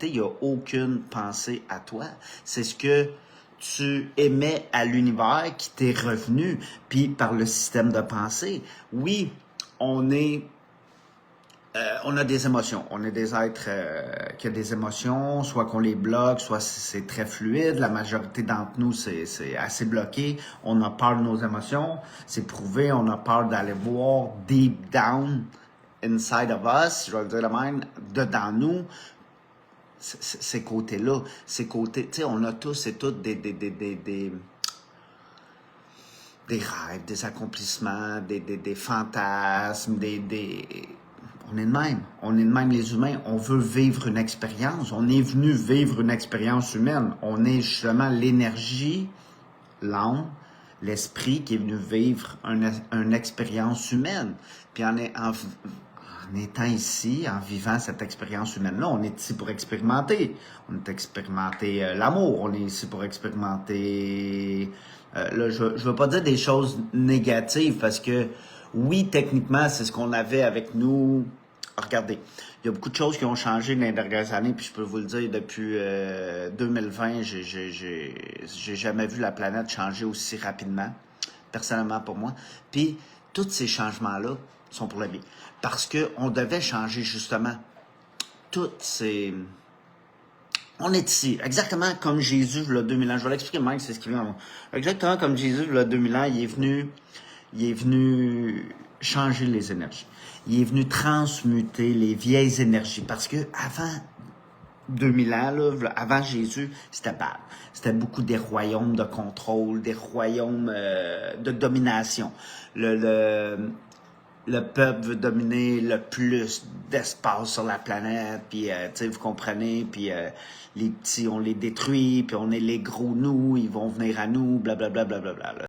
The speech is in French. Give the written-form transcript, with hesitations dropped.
il n'y a aucune pensée à toi. C'est ce que tu émets à l'univers qui t'est revenu, puis par le système de pensée. Oui, on a des émotions. On est des êtres qui ont des émotions, soit qu'on les bloque, soit c'est très fluide. La majorité d'entre nous, c'est assez bloqué. On a peur de nos émotions. C'est prouvé. On a peur d'aller voir deep down, inside of us, je vais le dire de même, dedans nous, ces côtés-là. Ces côtés, tu sais, on a tous et toutes des rêves, des accomplissements, des fantasmes, on est de même. On est de même les humains. On veut vivre une expérience. On est venu vivre une expérience humaine. On est justement l'énergie, l'âme, l'esprit qui est venu vivre une expérience humaine. Puis en étant ici, en vivant cette expérience humaine-là, on est ici pour expérimenter. On est expérimenter l'amour. On est ici pour expérimenter... là, je veux pas dire des choses négatives parce que oui, techniquement, c'est ce qu'on avait avec nous. Regardez, il y a beaucoup de choses qui ont changé dans les dernières années, puis je peux vous le dire, depuis 2020, j'ai jamais vu la planète changer aussi rapidement, personnellement pour moi. Puis, tous ces changements-là sont pour la vie. Parce qu'on devait changer justement toutes ces... On est ici, exactement comme Jésus, il y a 2000 ans. Je vais l'expliquer, Mike, c'est ce qui vient. Exactement comme Jésus, il y a 2000 ans, il est venu changer les énergies. Il est venu transmuter les vieilles énergies. Parce que avant 2000 ans, là, avant Jésus, c'était bad. C'était beaucoup des royaumes de contrôle, des royaumes de domination. Le peuple veut dominer le plus d'espace sur la planète, puis, tu sais, vous comprenez, puis les petits, on les détruit, puis on est les gros, nous, ils vont venir à nous, blablabla, blablabla.